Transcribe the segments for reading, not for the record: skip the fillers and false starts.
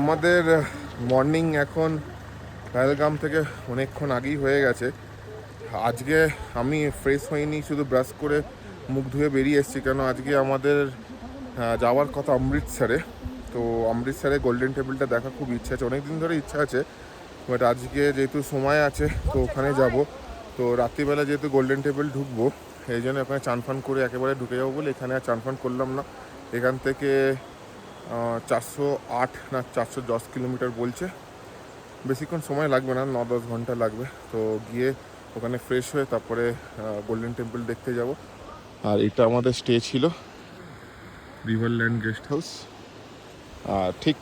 আমাদের মর্নিং এখন পেহেলগাম থেকে অনেকক্ষণ আগেই হয়ে গেছে। আজকে আমি ফ্রেশ হইনি, শুধু ব্রাশ করে মুখ ধুয়ে বেরিয়ে এসেছি, কেন আজকে আমাদের যাওয়ার কথা অমৃতসরে। তো অমৃতসরে গোল্ডেন টেম্পলটা দেখা খুব ইচ্ছা আছে, অনেক দিন ধরে ইচ্ছা আছে, বাট আজকে যেহেতু সময় আছে তো ওখানে যাব। তো রাত্রিবেলা যেহেতু গোল্ডেন টেম্পল ঢুকবো, এই জন্য ওখানে চান ফান করে একেবারে ঢুকে যাবো বলে এখানে আর চান ফান করলাম না। এখান থেকে 408 না 410 কিলোমিটার বলছে, বেশিক্ষণ সময় লাগবে না, 9-10 ঘন্টা লাগবে। তো গিয়ে ওখানে ফ্রেশ হয়ে তারপরে গোল্ডেন টেম্পল দেখতে যাব। আর এটা আমাদের স্টে ছিল, রিভারল্যান্ড গেস্ট হাউস, আর ঠিক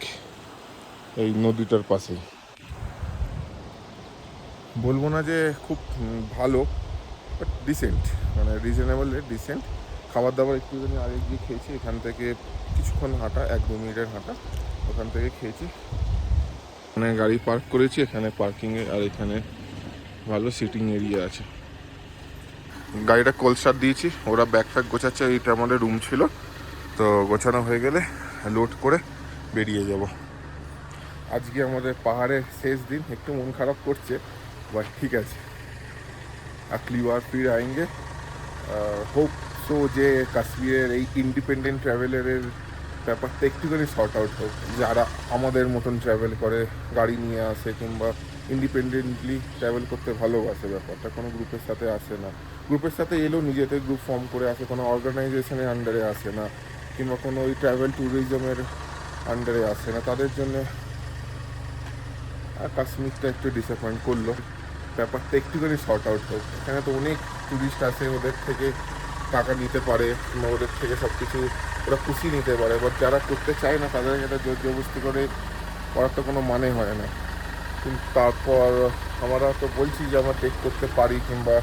এই নদীটার পাশেই। বলবো না যে খুব ভালো, বাট ডিসেন্ট, মানে রিজনেবল রেট, ডিসেন্ট। খাবার দাবার একটুখানি আগে গিয়ে খেয়েছি, এখান থেকে কিছুক্ষণ হাঁটা, 1-2 মিনিটের হাঁটা, ওখান থেকে খেয়েছি। মানে গাড়ি পার্ক করেছি এখানে পার্কিংয়ে, আর এখানে ভালো সিটিং এরিয়া আছে। গাড়িটা কোল্ড স্টার্ট দিয়েছি, ওরা ব্যাগ ফ্যাগ গোছাচ্ছে। এইটা আমাদের রুম ছিল, তো গোছানো হয়ে গেলে লোড করে বেরিয়ে যাব। আজকে আমাদের পাহাড়ের শেষ দিন, একটু মন খারাপ করছে, বাট ঠিক আছে। अगली बार फिर आएंगे। হোপ সো যে কাশ্মীরের এই ইন্ডিপেন্ডেন্ট ট্রাভেলারের ব্যাপারটা একটুখানি শর্ট আউট হোক, যারা আমাদের মতন ট্রাভেল করে, গাড়ি নিয়ে আসে কিংবা ইন্ডিপেন্ডেন্টলি ট্রাভেল করতে ভালোবাসে। ব্যাপারটা কোনো গ্রুপের সাথে আসে না, গ্রুপের সাথে এলেও নিজেদের গ্রুপ ফর্ম করে আসে, কোনো অর্গানাইজেশনের আন্ডারে আসে না, কিংবা কোনো ওই ট্রাভেল ট্যুরিজমের আন্ডারে আসে না। তাদের জন্য কাশ্মীরটা একটু ডিসঅ্যাপয়েন্ট করলো। ব্যাপারটা একটুখানি শর্ট আউট হোক। এখানে তো অনেক ট্যুরিস্ট আসে, ওদের থেকে টাকা নিতে পারে কিংবা ওদের থেকে সব কিছু ওরা খুশি নিতে পারে, বাট যারা করতে চায় না তাদের এটা জোর জবরদস্তি করে করার তো কোনো মানে হয় না। কিন্তু তারপর আমরা তো বলছি যে আমরা টেক করতে পারি, কিংবা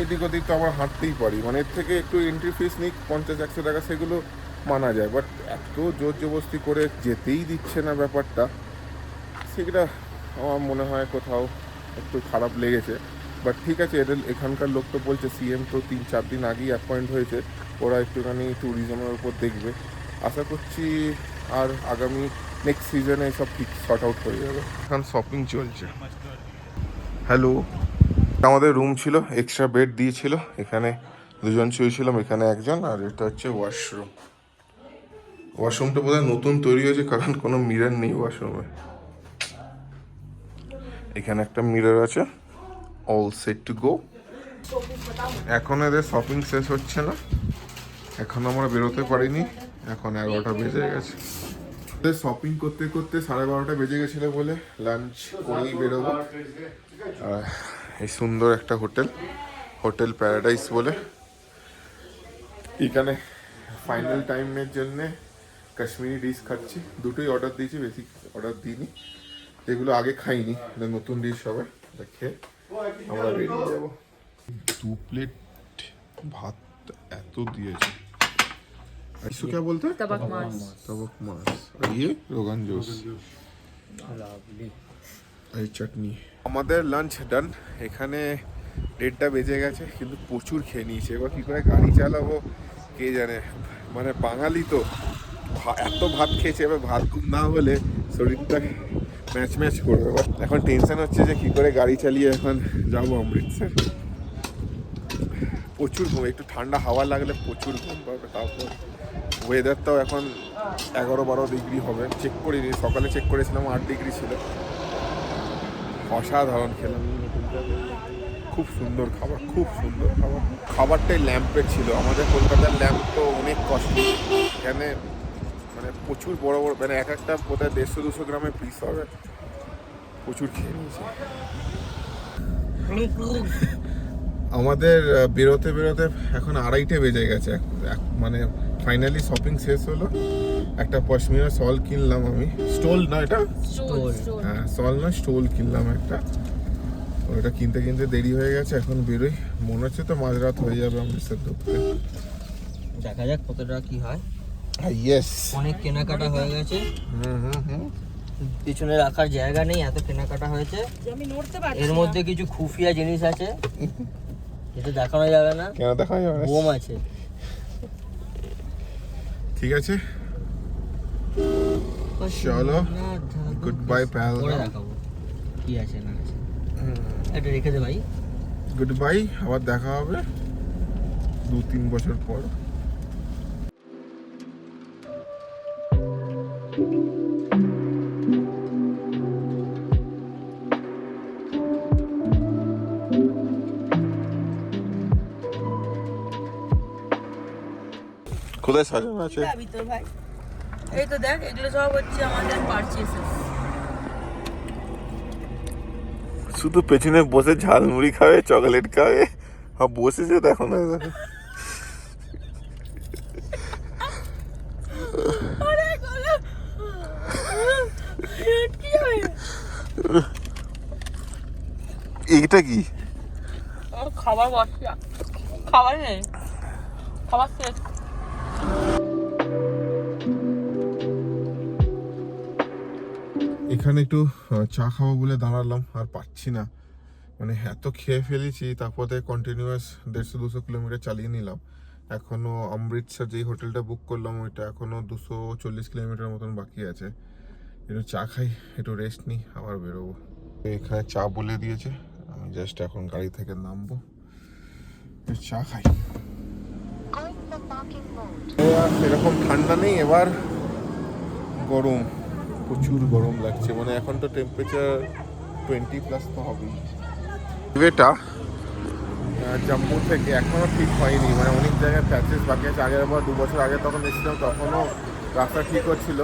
এদিক ওদিক তো আমরা হাঁটতেই পারি, মানে এর থেকে একটু এন্ট্রি ফিস নিক 50-100 টাকা, সেগুলো মানা যায়। বাট এত জোর জবরদস্তি করে যেতেই দিচ্ছে না, ব্যাপারটা সেটা আমার মনে হয় কোথাও একটু খারাপ লেগেছে। বাট ঠিক আছে, এদের এখানকার লোক তো বলছে, সিএম তো 3-4 দিন আগেই অ্যাপয়েন্ট হয়েছে, ওরা একটুখানি ট্যুরিজমের উপর দেখবে। আশা করছি আর আগামী নেক্সট সিজনে সব ঠিক শর্ট আউট হয়ে যাবে। এখন শপিং চলছে। হ্যালো, আমাদের রুম ছিল, এক্সট্রা বেড দিয়েছিল, এখানে 2জন শুয়েছিলাম, এখানে 1জন। আর এটা হচ্ছে ওয়াশরুম। ওয়াশরুমটা বোধহয় নতুন তৈরি হয়েছে, কারণ কোনো মিরর নেই ওয়াশরুমে। এখানে একটা মিরর আছে, অল সেট টু গো। এখন এদের শপিং শেষ হচ্ছে না, এখন আমরা বেরোতে পারিনি, এখন 11টা বেজে গেছে। এদের শপিং করতে করতে 12:30 বেজে গেছিলো বলে লাঞ্চ করেই বেরোবো। এই সুন্দর একটা হোটেল, হোটেল প্যারাডাইস বলে, এখানে ফাইনাল টাইমের জন্যে কাশ্মীরি ডিশ খাচ্ছি। দুটোই অর্ডার দিয়েছি, বেশি অর্ডার দিইনি, এগুলো আগে খাইনি, নতুন ডিশ হবে, দেখে আমরা বেরিয়ে যাবো। 2 প্লেট ভাত এত দিয়েছে। इसको क्या बोलते हैं? तबक मांस। तबक मांस। और ये रोगन जोश, এই চাটনি। আমাদের লাঞ্চ ডান। এখানে 1:30টা বেজে গেছে, কিন্তু প্রচুর খেয়ে নিয়েছে। এবার কী করে গাড়ি চালাবো কে জানে, মানে বাঙালি তো এত ভাত খেয়েছে, এবার ভাত না হলে শরীরটা ম্যাচ ম্যাচ করবে। এবার এখন টেনশন হচ্ছে যে কী করে গাড়ি চালিয়ে এখন যাবো অমৃতসর। প্রচুর ঘুম, একটু ঠান্ডা হাওয়া লাগলে প্রচুর ঘুম পাবে। তারপর ওয়েদারটাও এখন 11-12 ডিগ্রি হবে, চেক করিনি, সকালে চেক করেছিলাম 8 ডিগ্রি ছিল। অসাধারণ খেলাম, খুব সুন্দর খাবার, খুব সুন্দর খাবার। খাবারটাই ল্যাম্পের ছিল, আমাদের কলকাতার ল্যাম্প তো অনেক কস্টলি, এখানে মানে প্রচুর বড় বড়, মানে এক একটা বোধহয় 150-200 গ্রামের পিস হবে। প্রচুর খেয়ে নিয়েছি। আমাদের বেরোতে বেরোতে এখন 2:30 বেজে গেছে, মানে ফাইনালি শপিং শেষ হলো। একটা পশমিনা শল কিনলাম আমি, স্টোল না এটা, হ্যাঁ শল না স্টোল কিনলাম একটা। ওটা কিনতে কিনতে দেরি হয়ে গেছে, এখন বেরোই। মনে হচ্ছে তো মাঝরাত হয়ে যাবে অমৃতসর ঢুকতে, দেখা যাক কতটা কি হয়। ইয়েস, অনেক কেনাকাটা হয়ে গেছে, পিছনে রাখার জায়গা নেই, এত কেনাকাটা হয়েছে। এর মধ্যে কিছু খুফিয়া জিনিস আছে, এটা দেখানো যাবে না, কেন দেখা যাবে না, বোম আছে। ঠিক আছে, চলো গুড বাই পরে পেহেলগাম। দেখাবো কি আছে না আছে। এটা রেখে দে ভাই। গুড বাই, আবার দেখা হবে 2-3 বছর পর। কোথায় সাজানো আছে? যাবি তো ভাই, এই তো দেখ, এগুলো সব হচ্ছে আমাদের পারচেসেস। শুধু পেছনে বসে ঝালমুড়ি খাবে, চকলেট খাবে, আর বসেছে দেখো না। এইটা কি? খাবার বর্ষা, খাবার নেই, খাবার শেষ। এখানে একটু চা খাবো বলে দাঁড়ালাম, আর পাচ্ছি না, মানে এত খেয়ে ফেলেছি। তারপরে কন্টিনিউয়াস 150-200 কিলোমিটার চালিয়ে নিলাম। এখনো অমৃতসর যেই হোটেলটা বুক করলাম ওইটা এখনো 240 কিলোমিটার মতন বাকি আছে। একটু চা খাই, একটু রেস্ট নিই, আবার বেরোবো। এখানে চা বলে দিয়েছে, আমি জাস্ট এখন গাড়ি থেকে নামবো, একটু চা খাই। সেরকম ঠান্ডা নেই, এবার গরম, প্রচুর গরম লাগছে। মানে এখন তো টেম্পারেচার 20+ তো হবেই। এটা জম্মু থেকে এখনো ঠিক হয়নি, মানে অনেক জায়গায় প্যাচেস বাকি আছে। আগের বার 2 বছর আগে তখন এসেছিলাম, তখনও রাস্তা ঠিক হচ্ছিল।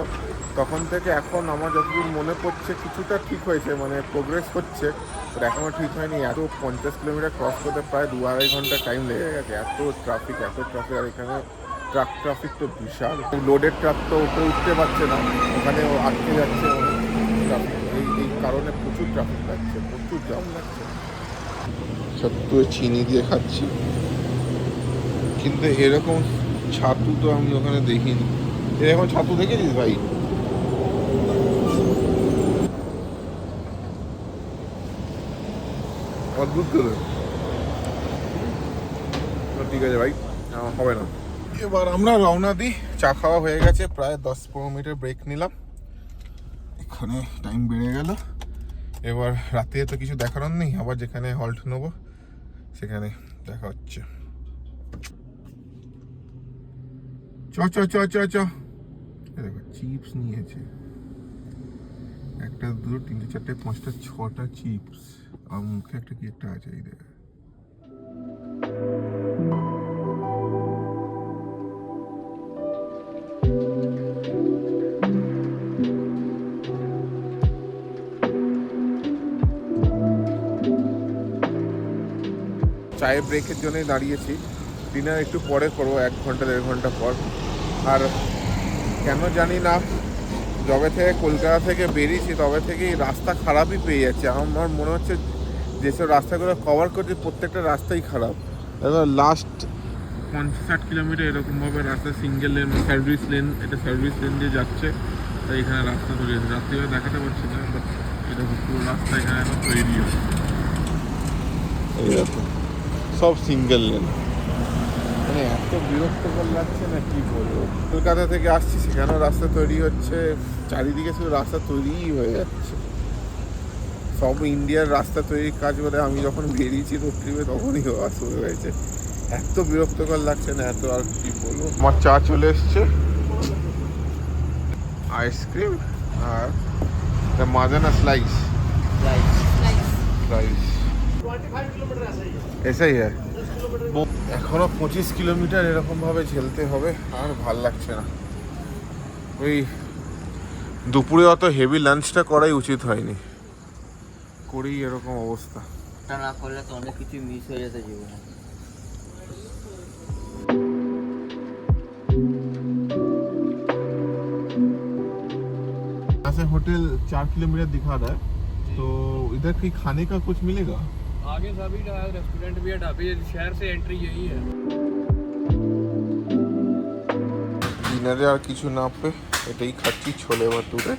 তখন থেকে এখন আমার যতদূর মনে পড়ছে কিছুটা ঠিক হয়েছে, মানে প্রোগ্রেস হচ্ছে, বাট এখনও ঠিক হয়নি। এত 50 কিলোমিটার ক্রস করতে প্রায় 2-2.5 ঘন্টা টাইম লেগে গেছে। এত ট্রাফিক, আর এখানে ট্রাফিক তো বিশাল। লোডের ট্রাক তো উপরে উঠতে পারছে না, ওখানে আটকে যাচ্ছে অনেক ট্রাফিক। এই কারণে প্রচুর ট্রাফিক লাগছে, প্রচুর জ্যাম লাগছে। সত্য চিনি দিয়ে খাচ্ছি, কিন্তু এরকম ছাতু তো আমি ওখানে দেখিনি। এরকম ছাতু দেখেছিস ভাই? অদ্ভুত করে। ঠিক আছে ভাই, হবে না। এবার আমরা রওনা দিই। চা খাওয়া হয়ে গেছে, প্রায় 10-15 মিনিটের ব্রেক নিলাম। এখানে টাইম বেড়ে গেল। এবার রাতে তো কিছু দেখানোর নেই, আবার যেখানে হল্ট নেবো সেখানে দেখা হচ্ছে। চ চ চ চ চ। দেখো চিপস নিয়েছে, 1, 2, 3, 4, 5, 6টা চিপস, আর মুখে একটা কি একটা আছে। এই দেখ, চায়ের ব্রেকের জন্যই দাঁড়িয়েছি। ডিনার একটু পরে করবো, 1-1.5 ঘন্টা পর। আর কেন জানি না, যবে থেকে কলকাতা থেকে বেরিয়েছি তবে থেকেই রাস্তা খারাপই পেয়ে যাচ্ছে। আমার মনে হচ্ছে যেসব রাস্তাগুলো কভার করছে প্রত্যেকটা রাস্তাই খারাপ। লাস্ট 50-60 কিলোমিটার এরকমভাবে রাস্তা সিঙ্গেল লেন, সার্ভিস লেন, এটা সার্ভিস লেন দিয়ে যাচ্ছে। তাই এখানে রাস্তা তৈরি হয়েছে, রাত্রিবেলা দেখাতে পারছি না, বাট এটা পুরো রাস্তা এখানে এখন তৈরি হয়েছে। এই দেখো সব সিঙ্গেল লেন, মানে এত বিরক্তকর লাগছে না কি বলবো। কলকাতা থেকে আসছি, সেখানেও রাস্তা তৈরি হচ্ছে, চারিদিকে শুধু রাস্তা তৈরিই হয়ে যাচ্ছে। সব ইন্ডিয়ার রাস্তা তৈরির কাজ বলে আমি যখন বেরিয়েছি রোড ট্রিপে তখনই হওয়া শুরু হয়েছে। এত বিরক্তকর লাগছে না, এত আর কি বলবো। আমার চা চলে এসছে, আইসক্রিম আর মাজানা স্লাইস। এসাই হ্যাঁ, এখনো 25 কিলোমিটার এরকম ভাবে ঝেলতে হবে, আর ভাল লাগছে না। ওই দুপুরে অত হেভি লাঞ্চটা করাই উচিত হয়নি, করেই এরকম অবস্থা। এটা না করলে তো অনেক কিছু মিস হয়ে যেত জীবনে। यहाँ से होटल 4 किलोमीटर दिखा रहा है, तो इधर कहीं खाने का कुछ मिलेगा? आगे सभी रेस्टोरेंट भी है, ढाबे, शहर से एंट्री यही है। ডিনারে আর কিছু না পেয়ে এটাই খাচ্ছি, ছোলে ভাটুরে।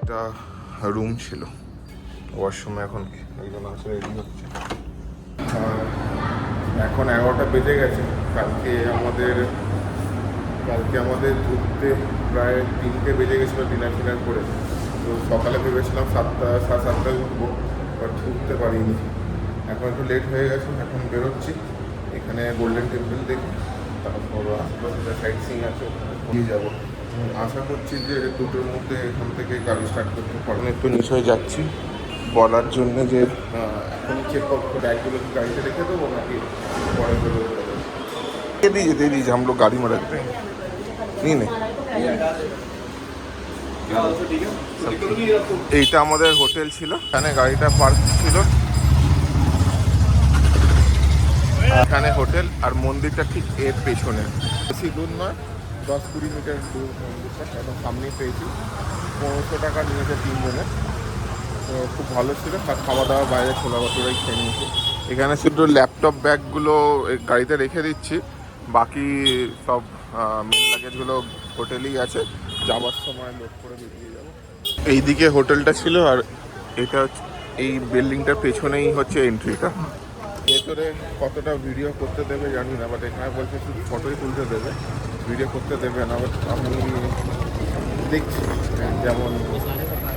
এটা রুম ছিল, ওয়াশরুমে এখন একজন আসে রেডি হচ্ছে। এখন 11টা বেজে গেছে। কালকে আমাদের কালকে আমাদের ঢুকতে প্রায় 3টে বেজে গেছিলো ডিনার ফিনার করে। তো সকালে ভেবেছিলাম 7:30 উঠবো, বাট ঢুকতে পারিনি। এখন একটু লেট হয়ে গেছে, এখন বেরোচ্ছি। এখানে গোল্ডেন টেম্পল দেখি, তারপর আশেপাশে সাইট সিং আছে নিয়ে যাবো। আশা করছি যে 2টোর মধ্যে এখান থেকে গাড়ি স্টার্ট করতে পারবো। একটু নিচে যাচ্ছি বলার জন্য যে এখনই চেক করবো ব্যাগগুলো কি গাড়িতে রেখে দেবো নাকি পরে বেরোবো। दे दीजिए हम लोग गाड़ी में रखते हैं। नहीं नहीं এইটা আমাদের হোটেল ছিল, এখানে গাড়িটা পার্ক ছিল। এখানে হোটেল আর মন্দিরটা ঠিক এর পেছনে, বেশি দূর নয়, 10-20 মিটার দূর মন্দিরটা, একদম সামনেই পেয়েছি। 1500 টাকা নিয়েছে 3 জনে। তো খুব ভালো ছিল, আর খাওয়া দাওয়া বাইরে ছোলা ভাটুরাই খেয়ে নিয়েছি। এখানে শুধু ল্যাপটপ ব্যাগগুলো গাড়িতে রেখে দিচ্ছি, বাকি সব মেন লাগেজগুলো হোটেলেই আছে, যাওয়ার সময় লোড করে বেরিয়ে যাবো। এইদিকে হোটেলটা ছিল, আর এটা হচ্ছে এই বিল্ডিংটার পেছনেই হচ্ছে এন্ট্রিটা। ভেতরে কতটা ভিডিও করতে দেবে জানি না, বাট এখানে বলছে শুধু ফটোই তুলতে দেবে, ভিডিও করতে দেবে না। বাট আমি দেখছি যেমন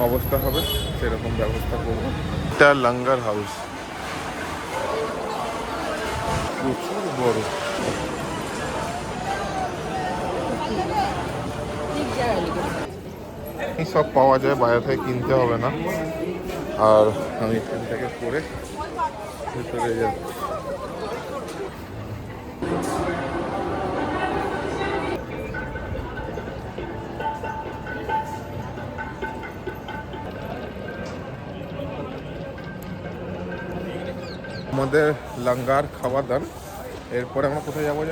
অবস্থা হবে সেরকম ব্যবস্থা করবো। এটা লঙ্গার হাউস, প্রচুর বড়। এই সব পাওয়া যায়, বাইরে থেকে কিনতে হবে না। আর আমি এখান থেকে পরে ভেতরে যাচ্ছি। আমাদের লঙ্গার খাওয়া দান। এরপরে আমরা কোথায় যাবো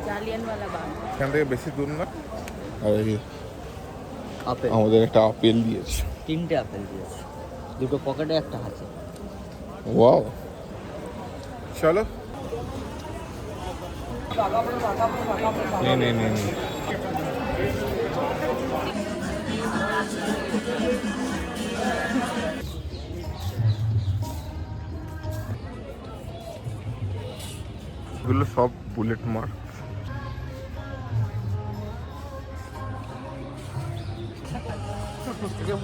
জালিয়ানওয়ালা বাগ। এখান থেকে বেশি দূর না। আর এই আপেল, আমাদের একটা আপেল দিয়েছে। 3টে আপেল দিয়েছে, 2টো পকেটে, একটা হাতে। ওয়াও, চলো। नहीं এগুলো সব বুলেট মার্ক।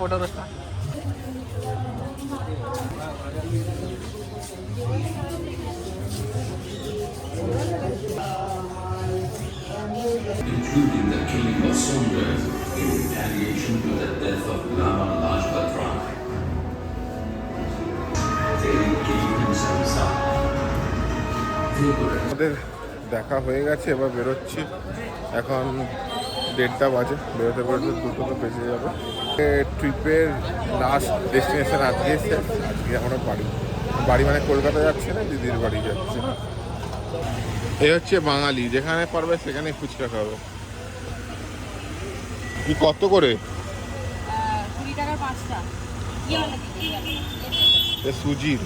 फोटो रखा including the killing of soldiers in retaliation to the death of Lama Lajpat Rai. They gave themselves up. They were আমাদের দেখা হয়ে গেছে, এবার বেরোচ্ছি। এখন 1:30 বাজে, বেরোতে বেরোতে 2টো তো বেজে যাবে। ট্রিপের লাস্ট ডেস্টিনেশন আজকে শেষ। আজকে আমরা বাড়ি মানে কলকাতা যাচ্ছে না, দিদির বাড়ি যাচ্ছে। এই হচ্ছে বাঙালি, যেখানে পারবে সেখানে ফুচকা খাবে। কি কত করে? 20 টাকার 5টা। সুজির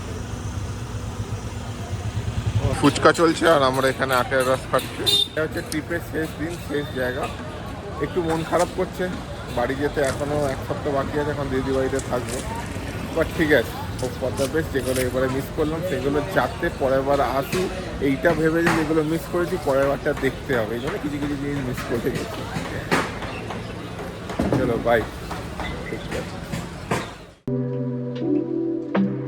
ফুচকা চলছে, আর আমরা এখানে আখের রস খাচ্ছি। এটা হচ্ছে ট্রিপের শেষ দিন, শেষ জায়গা। একটু মন খারাপ করছে, বাড়ি যেতে এখনও 1 সপ্তাহ বাকি আছে। এখন দিদি বাড়িতে থাকবো, বাট ঠিক আছে, খুব কথা বেশ। যেগুলো এবারে মিস করলাম সেগুলো যাতে পরের বার আসি, এইটা ভেবে যে যেগুলো মিস করেছি পরের বারটা দেখতে হবে, এই জন্য কিছু কিছু জিনিস মিস করে গেছি। চলো বাই, ঠিক আছে।